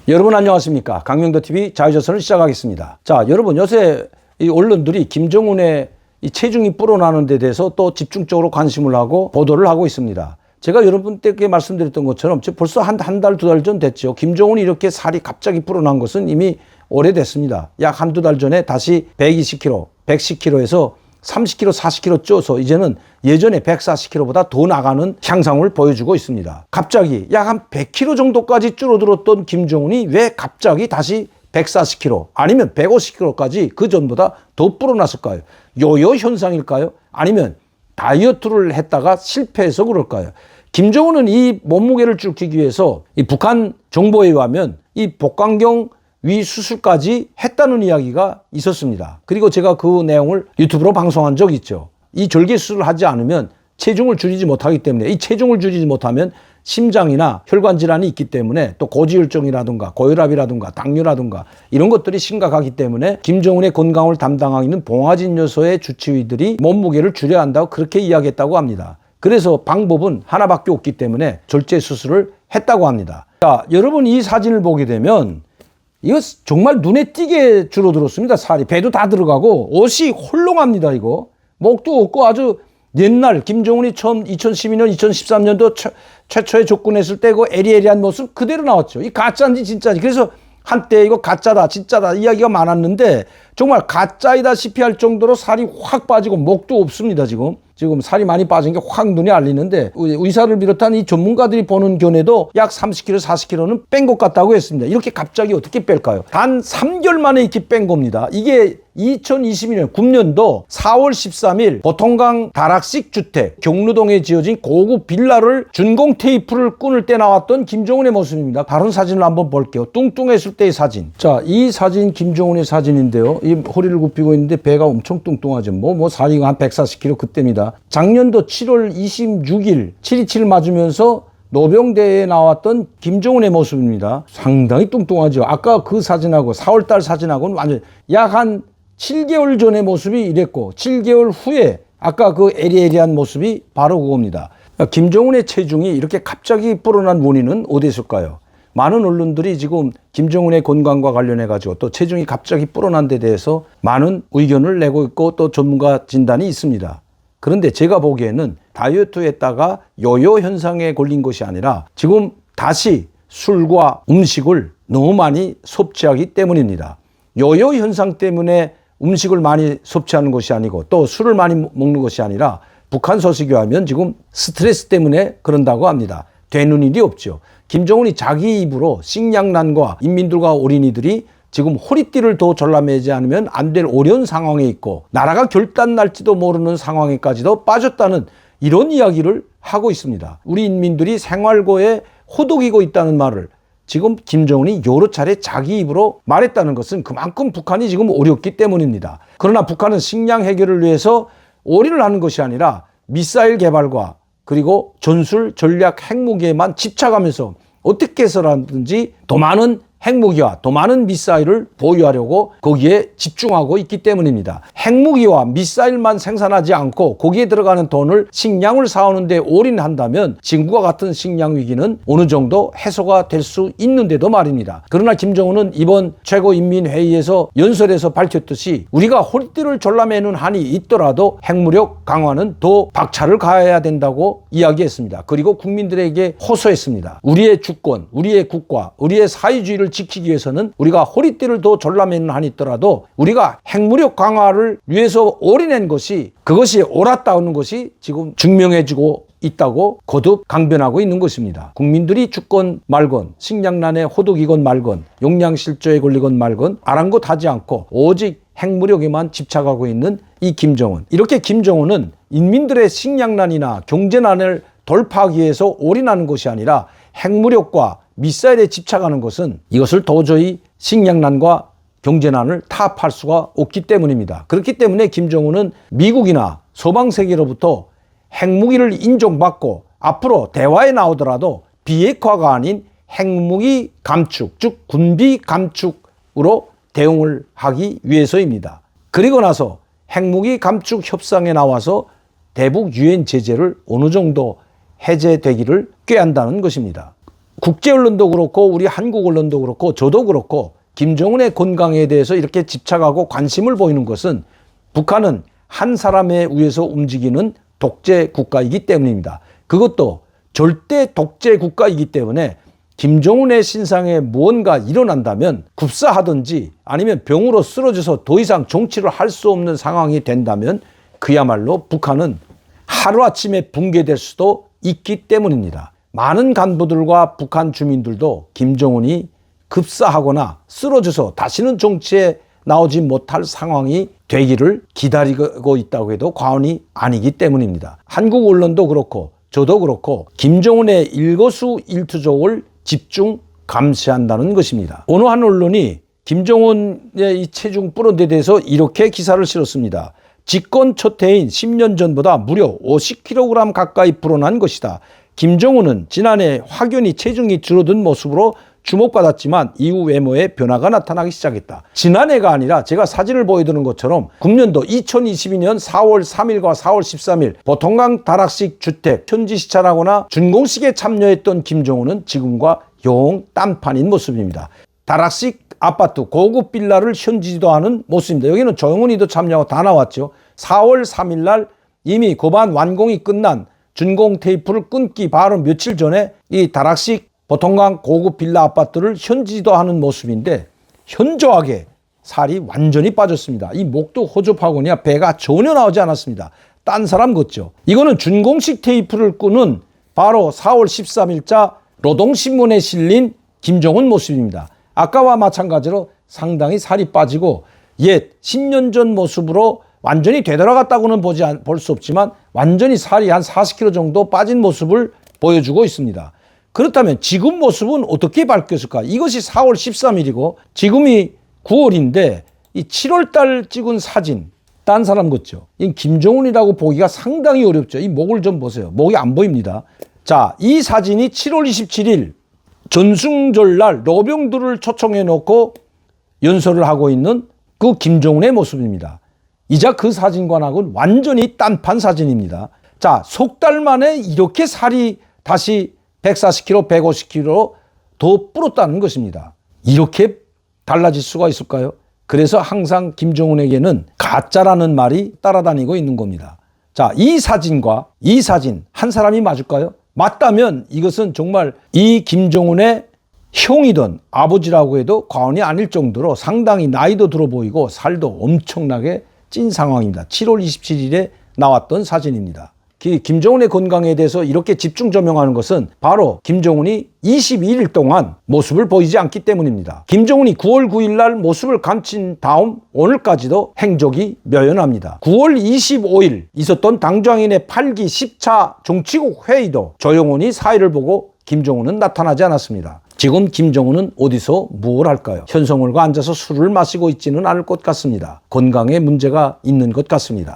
여러분 안녕하십니까? 강명도TV 자유조선을 시작하겠습니다. 자, 여러분 요새 이 언론들이 김정은의 이 체중이 불어나는 데 대해서 또 집중적으로 관심을 하고 보도를 하고 있습니다. 제가 여러분께 말씀드렸던 것처럼 벌써 한 달, 두 달 전 됐죠. 김정은이 이렇게 살이 갑자기 불어난 것은 이미 오래됐습니다. 약 한두 달 전에 다시 120kg, 110kg에서 30kg, 40kg 쪄서 이제는 예전에 140kg보다 더 나가는 향상을 보여주고 있습니다. 갑자기 약 한 100kg 정도까지 줄어들었던 김정은이 왜 갑자기 다시 140kg 아니면 150kg까지 그 전보다 더 불어났을까요? 요요 현상일까요? 아니면 다이어트를 했다가 실패해서 그럴까요? 김정은은 이 몸무게를 줄이기 위해서 이 북한 정보에 의하면 이 복강경 위 수술까지 했다는 이야기가 있었습니다. 그리고 제가 그 내용을 유튜브로 방송한 적이 있죠. 이 절개 수술을 하지 않으면 체중을 줄이지 못하기 때문에, 이 체중을 줄이지 못하면 심장이나 혈관 질환이 있기 때문에, 또 고지혈증이라든가 고혈압이라든가 당뇨라든가 이런 것들이 심각하기 때문에 김정은의 건강을 담당하고 있는 봉화진 여소의 주치의들이 몸무게를 줄여야 한다고 그렇게 이야기했다고 합니다. 그래서 방법은 하나밖에 없기 때문에 절제 수술을 했다고 합니다. 자, 여러분 이 사진을 보게 되면 이거 정말 눈에 띄게 줄어들었습니다. 살이. 배도 다 들어가고 옷이 홀롱합니다. 이거. 목도 없고 아주 옛날 김정은이 처음 2012년, 2013년도 최초에 접근했을 때 그 에리에리한 모습 그대로 나왔죠. 이 가짜인지 진짜인지. 그래서 한때 이거 가짜다, 진짜다 이야기가 많았는데 정말 가짜이다시피 할 정도로 살이 확 빠지고 목도 없습니다. 지금 살이 많이 빠진 게 확 눈에 알리는데 의사를 비롯한 이 전문가들이 보는 견해도 약 30kg, 40kg는 뺀 것 같다고 했습니다. 이렇게 갑자기 어떻게 뺄까요? 단 3개월 만에 이렇게 뺀 겁니다. 이게 2022년 9년도 4월 13일 보통강 다락식 주택 경루동에 지어진 고급 빌라를 준공 테이프를 끊을 때 나왔던 김정은의 모습입니다. 다른 사진을 한번 볼게요. 뚱뚱했을 때의 사진. 자, 이 사진 김정은의 사진인데요. 이 허리를 굽히고 있는데 배가 엄청 뚱뚱하죠. 살이 한 140kg 그때입니다. 작년도 7월 26일 7.27 맞으면서 노병대에 나왔던 김정은의 모습입니다. 상당히 뚱뚱하죠. 아까 그 사진하고 4월달 사진하고는 완전 약 한 7개월 전의 모습이 이랬고 7개월 후에 아까 그 에리에리한 모습이 바로 그겁니다. 김정은의 체중이 이렇게 갑자기 불어난 원인은 어디 있을까요? 많은 언론들이 지금 김정은의 건강과 관련해 가지고 또 체중이 갑자기 불어난 데 대해서 많은 의견을 내고 있고 또 전문가 진단이 있습니다. 그런데 제가 보기에는 다이어트했다가 요요 현상에 걸린 것이 아니라 지금 다시 술과 음식을 너무 많이 섭취하기 때문입니다. 요요 현상 때문에 음식을 많이 섭취하는 것이 아니고 또 술을 많이 먹는 것이 아니라 북한 소식에 의하면 지금 스트레스 때문에 그런다고 합니다. 되는 일이 없죠. 김정은이 자기 입으로 식량난과 인민들과 어린이들이 지금 허리띠를 더 졸라매지 않으면 안 될 어려운 상황에 있고 나라가 결단 날지도 모르는 상황에까지도 빠졌다는 이런 이야기를 하고 있습니다. 우리 인민들이 생활고에 호독이고 있다는 말을 지금 김정은이 여러 차례 자기 입으로 말했다는 것은 그만큼 북한이 지금 어렵기 때문입니다. 그러나 북한은 식량 해결을 위해서 올인을 하는 것이 아니라 미사일 개발과 그리고 전술 전략 핵무기에만 집착하면서 어떻게 해서라든지 더 많은 핵무기와 더 많은 미사일을 보유하려고 거기에 집중하고 있기 때문입니다. 핵무기와 미사일만 생산하지 않고 거기에 들어가는 돈을 식량을 사오는 데 올인한다면 지금과 같은 식량 위기는 어느 정도 해소가 될 수 있는데도 말입니다. 그러나 김정은은 이번 최고인민회의에서 연설에서 밝혔듯이 우리가 허리띠를 졸라매는 한이 있더라도 핵무력 강화는 더 박차를 가해야 된다고 이야기했습니다. 그리고 국민들에게 호소했습니다. 우리의 주권, 우리의 국가, 우리의 사회주의를 지키기 위해서는 우리가 허리띠를 더 졸라매는 한이 있더라도 우리가 핵무력 강화를 위해서 올인한 것이 그것이 옳았다는 것이 지금 증명해지고 있다고 거듭 강변하고 있는 것입니다. 국민들이 죽건 말건 식량난에 호독이건 말건 용량실조에 걸리건 말건 아랑곳하지 않고 오직 핵무력에만 집착하고 있는 이 김정은. 이렇게 김정은은 인민들의 식량난이나 경제난을 돌파하기 위해서 올인하는 것이 아니라 핵무력과 미사일에 집착하는 것은 이것을 도저히 식량난과 경제난을 타압할 수가 없기 때문입니다. 그렇기 때문에 김정은은 미국이나 서방 세계로부터 핵무기를 인정받고 앞으로 대화에 나오더라도 비핵화가 아닌 핵무기 감축, 즉 군비 감축으로 대응을 하기 위해서입니다. 그리고 나서 핵무기 감축 협상에 나와서 대북 유엔 제재를 어느 정도 해제되기를 꾀한다는 것입니다. 국제 언론도 그렇고 우리 한국 언론도 그렇고 저도 그렇고 김정은의 건강에 대해서 이렇게 집착하고 관심을 보이는 것은 북한은 한 사람에 의해서 움직이는 독재 국가이기 때문입니다. 그것도 절대 독재 국가이기 때문에 김정은의 신상에 무언가 일어난다면 급사하든지 아니면 병으로 쓰러져서 더 이상 정치를 할 수 없는 상황이 된다면 그야말로 북한은 하루아침에 붕괴될 수도 있기 때문입니다. 많은 간부들과 북한 주민들도 김정은이 급사하거나 쓰러져서 다시는 정치에 나오지 못할 상황이 되기를 기다리고 있다고 해도 과언이 아니기 때문입니다. 한국 언론도 그렇고 저도 그렇고 김정은의 일거수일투족을 집중 감시한다는 것입니다. 어느 한 언론이 김정은의 이 체중 불온에 대해서 이렇게 기사를 실었습니다. 집권 첫 해인 10년 전보다 무려 50kg 가까이 불어난 것이다. 김정은은 지난해 확연히 체중이 줄어든 모습으로 주목받았지만 이후 외모에 변화가 나타나기 시작했다. 지난해가 아니라 제가 사진을 보여드리는 것처럼 금년도 2022년 4월 3일과 4월 13일 보통강 다락식 주택 현지 시찰하거나 준공식에 참여했던 김정은은 지금과 영 딴판인 모습입니다. 다락식 아파트 고급 빌라를 현지지도하는 모습입니다. 여기는 조영훈이도 참여하고 다 나왔죠. 4월 3일 날 이미 고반 완공이 끝난 준공 테이프를 끊기 바로 며칠 전에 이 다락식 보통강 고급 빌라 아파트를 현지지도하는 모습인데 현저하게 살이 완전히 빠졌습니다. 이 목도 호접하거나 배가 전혀 나오지 않았습니다. 딴 사람 같죠. 이거는 준공식 테이프를 끄는 바로 4월 13일자 노동신문에 실린 김정은 모습입니다. 아까와 마찬가지로 상당히 살이 빠지고 옛 10년 전 모습으로 완전히 되돌아갔다고는 볼 수 없지만 완전히 살이 한 40kg 정도 빠진 모습을 보여주고 있습니다. 그렇다면 지금 모습은 어떻게 바뀌었을까? 이것이 4월 13일이고 지금이 9월인데 이 7월 달 찍은 사진 딴 사람 같죠? 이 김정은이라고 보기가 상당히 어렵죠. 이 목을 좀 보세요. 목이 안 보입니다. 자, 이 사진이 7월 27일 전승절날 노병들을 초청해 놓고 연설을 하고 있는 그 김정은의 모습입니다. 이제 그 사진과는 완전히 딴판 사진입니다. 자, 석 달 만에 이렇게 살이 다시 140kg, 150kg 더 불었다는 것입니다. 이렇게 달라질 수가 있을까요? 그래서 항상 김정은에게는 가짜라는 말이 따라다니고 있는 겁니다. 자, 이 사진과 이 사진 한 사람이 맞을까요? 맞다면 이것은 정말 이 김정은의 형이든 아버지라고 해도 과언이 아닐 정도로 상당히 나이도 들어 보이고 살도 엄청나게 찐 상황입니다. 7월 27일에 나왔던 사진입니다. 김정은의 건강에 대해서 이렇게 집중 조명하는 것은 바로 김정은이 22일 동안 모습을 보이지 않기 때문입니다. 김정은이 9월 9일 날 모습을 감춘 다음 오늘까지도 행적이 묘연합니다. 9월 25일 있었던 당정인의 8기 10차 정치국 회의도 조영훈이 사의를 보고 김정은은 나타나지 않았습니다. 지금 김정은은 어디서 무엇을 할까요? 현성월과 앉아서 술을 마시고 있지는 않을 것 같습니다. 건강에 문제가 있는 것 같습니다.